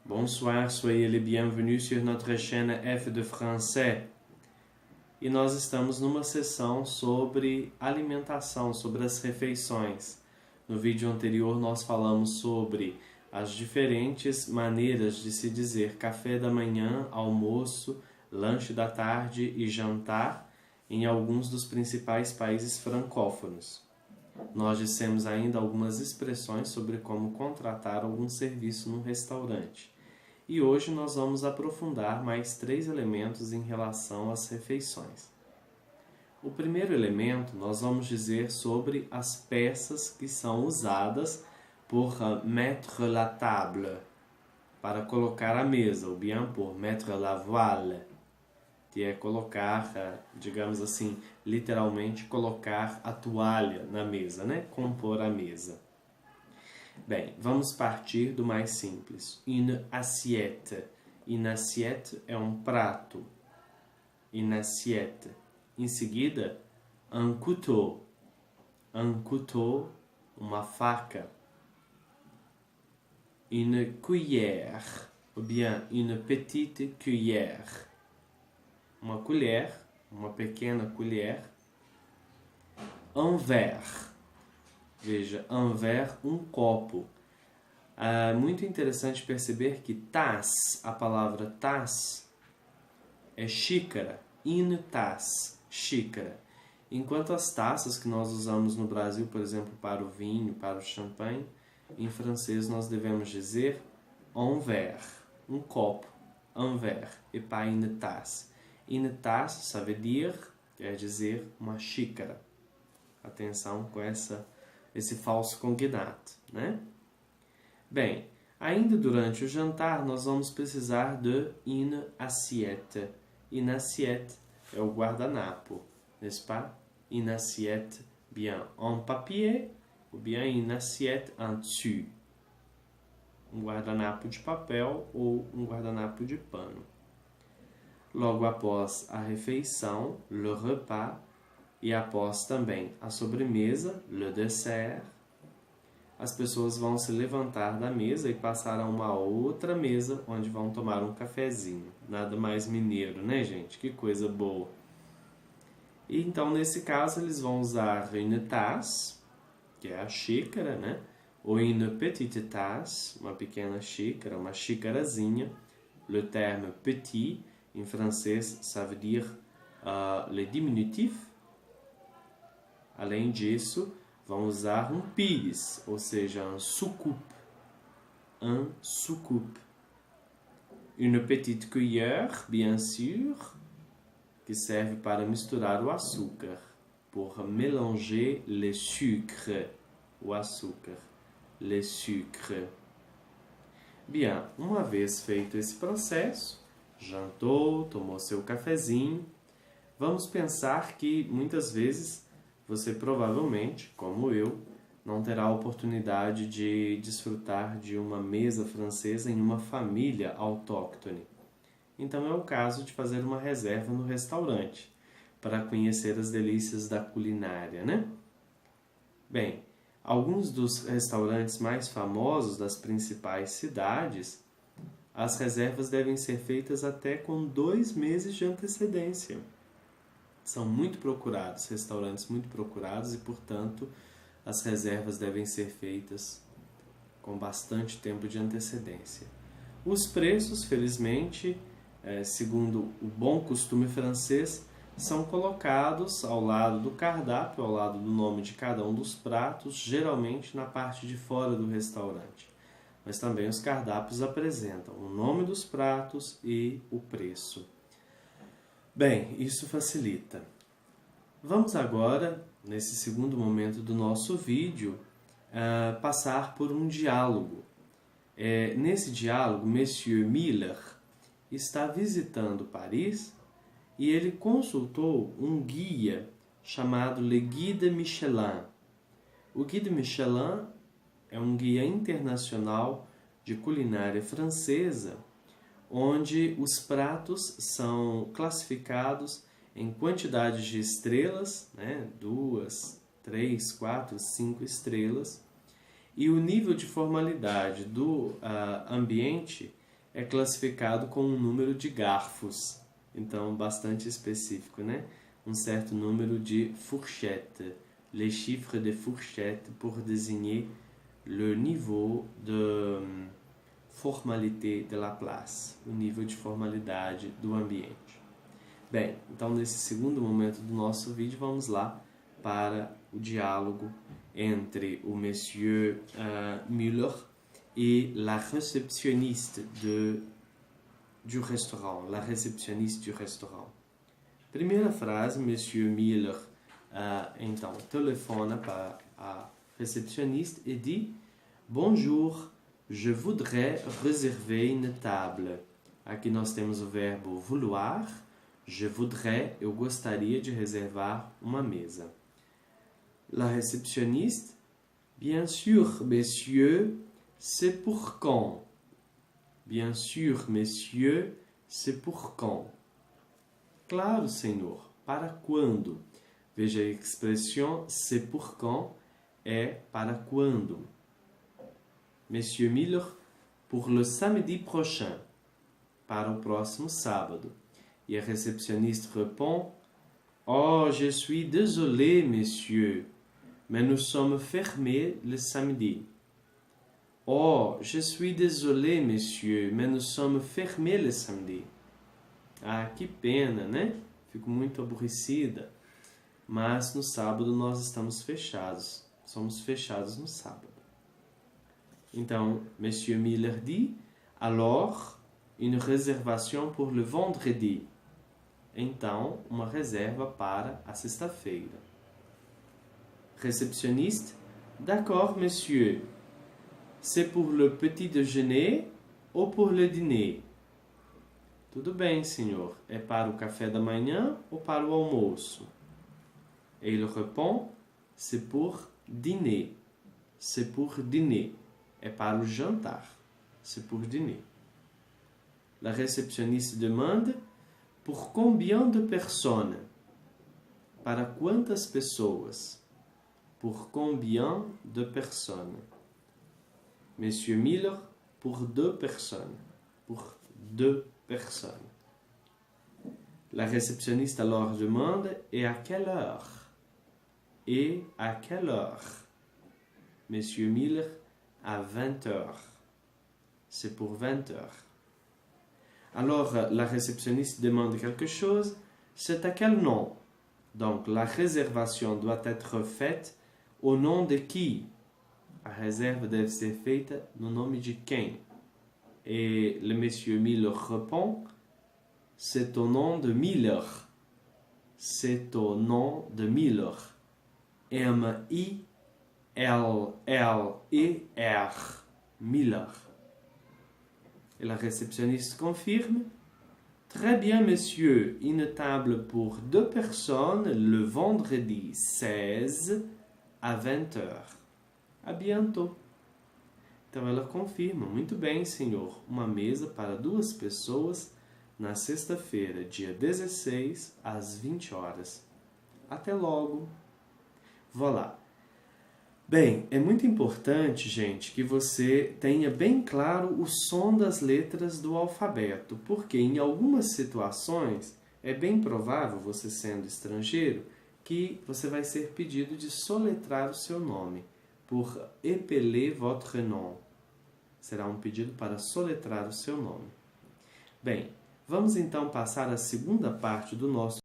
Bonsoir, soyez les bienvenus sur notre chaîne F de Français. E nós estamos numa sessão sobre alimentação, sobre as refeições. No vídeo anterior nós falamos sobre as diferentes maneiras de se dizer café da manhã, almoço, lanche da tarde e jantar em alguns dos principais países francófonos. Nós dissemos ainda algumas expressões sobre como contratar algum serviço num restaurante. E hoje nós vamos aprofundar mais 3 elementos em relação às refeições. O primeiro elemento, nós vamos dizer sobre as peças que são usadas por mettre la table, para colocar a mesa, ou bien pour mettre la voile, que é colocar, digamos assim, literalmente colocar a toalha na mesa, né? Compor a mesa. Bem, vamos partir do mais simples. Une assiette. Une assiette é um prato. Une assiette. Em seguida, un couteau. Un couteau, uma faca. Une cuillère, ou bien une petite cuillère. Uma colher, uma pequena colher. Un verre. Veja, un verre, um copo. Muito interessante perceber que tasse, a palavra tasse, é xícara. Une tasse, xícara. Enquanto as taças que nós usamos no Brasil, por exemplo, para o vinho, para o champanhe, em francês nós devemos dizer un verre, um copo, un verre, e pas une tasse. Une tasse, ça veut dire, quer dizer uma xícara. Atenção com esse falso cognato, né? Bem, ainda durante o jantar nós vamos precisar de une assiette. Une assiette é o guardanapo, n'est-ce pas? Une assiette bien en papier ou bien une assiette en tissu. Um guardanapo de papel ou um guardanapo de pano. Logo após a refeição, le repas, e após também a sobremesa, le dessert, as pessoas vão se levantar da mesa e passar a uma outra mesa onde vão tomar um cafezinho. Nada mais mineiro, né, gente? Que coisa boa. E então, nesse caso, eles vão usar une tasse, que é a xícara, né? Ou une petite tasse, uma pequena xícara, uma xícarazinha. Le terme petit, em francês, ça veut dire le diminutif. Além disso, vão usar um pires, ou seja, un soucoupe. Un soucoupe. Une petite cuillère, bien sûr, que serve para misturar o açúcar. Pour mélanger le sucre. O açúcar. Le sucre. Bien, uma vez feito esse processo, jantou, tomou seu cafezinho, vamos pensar que muitas vezes você provavelmente, como eu, não terá a oportunidade de desfrutar de uma mesa francesa em uma família autóctone. Então é o caso de fazer uma reserva no restaurante, para conhecer as delícias da culinária, né? Bem, alguns dos restaurantes mais famosos das principais cidades, as reservas devem ser feitas até com 2 meses de antecedência. São muito procurados, restaurantes muito procurados e, portanto, as reservas devem ser feitas com bastante tempo de antecedência. Os preços, felizmente, segundo o bom costume francês, são colocados ao lado do cardápio, ao lado do nome de cada um dos pratos, geralmente na parte de fora do restaurante. Mas também os cardápios apresentam o nome dos pratos e o preço. Bem, isso facilita. Vamos agora, nesse segundo momento do nosso vídeo, passar por um diálogo. Nesse diálogo, Monsieur Miller está visitando Paris e ele consultou um guia chamado Le Guide Michelin. O Guide Michelin é um guia internacional de culinária francesa, onde os pratos são classificados em quantidades de estrelas, né? 2, 3, 4, 5 estrelas, e o nível de formalidade do ambiente é classificado com um número de garfos. Então, bastante específico, né? Um certo número de fourchettes. Les chiffres de fourchette pour désigner le niveau de formalité de la place, o nível de formalidade do ambiente. Bem, então nesse segundo momento do nosso vídeo, vamos lá para o diálogo entre o Monsieur Müller et la réceptionniste du restaurant, la réceptionniste du restaurant. Primeira frase, Monsieur Müller então telefona para a réceptionniste et dit « Bonjour, je voudrais réserver une table. » Aqui nós temos o verbo vouloir. Je voudrais, eu gostaria de reservar uma mesa. La réceptionniste, bien sûr, messieurs, c'est pour quand? Bien sûr, messieurs, c'est pour quand? Claro, senhor, para quando? Veja a expressão c'est pour quand é para quando. Monsieur Müller, pour le samedi prochain, para o próximo sábado. Et le réceptionniste répond « Oh, je suis désolé, monsieur, mais nous sommes fermés le samedi. »« Oh, je suis désolé, monsieur, mais nous sommes fermés le samedi. » Ah, que pena, né? Fico muito aborrecida. Mas no sábado nós estamos fechados. Somos fechados no sábado. Então, Monsieur Müller dit « Alors, une réservation pour le vendredi. » Então, uma reserva para a sexta-feira. Réceptionniste, d'accord, monsieur. C'est pour le petit déjeuner ou pour le dîner? Tudo bem, senhor. É para o café da manhã ou para o almoço? Et il répond, c'est pour dîner. C'est pour dîner. É para o jantar. C'est pour dîner. La réceptionniste demande, pour combien de personnes? Para quantas pessoas? Pour combien de personnes? Monsieur Müller, pour 2 personnes. Pour 2 personnes. La réceptionniste alors demande, et à quelle heure? Et à quelle heure? Monsieur Müller, à 20 heures. C'est pour 20 heures. Alors, la réceptionniste demande quelque chose, c'est à quel nom? Donc, la réservation doit être faite au nom de qui? A réserve deve ser feita no nome de quem? Et le monsieur Müller répond, c'est au nom de Müller. C'est au nom de Müller. M-I-L-L-E-R. Müller. Et la réceptionniste confirme, très bien, monsieur, une table pour 2 personnes le vendredi 16 à 20 heures. À bientôt. Então ela confirma, muito bem, senhor, uma mesa para 2 pessoas na sexta-feira, dia 16 às 20 horas. Até logo. Voilà. Bem, é muito importante, gente, que você tenha bem claro o som das letras do alfabeto, porque em algumas situações é bem provável, você sendo estrangeiro, que você vai ser pedido de soletrar o seu nome, pour épeler votre nom. Será um pedido para soletrar o seu nome. Bem, vamos então passar à segunda parte do nosso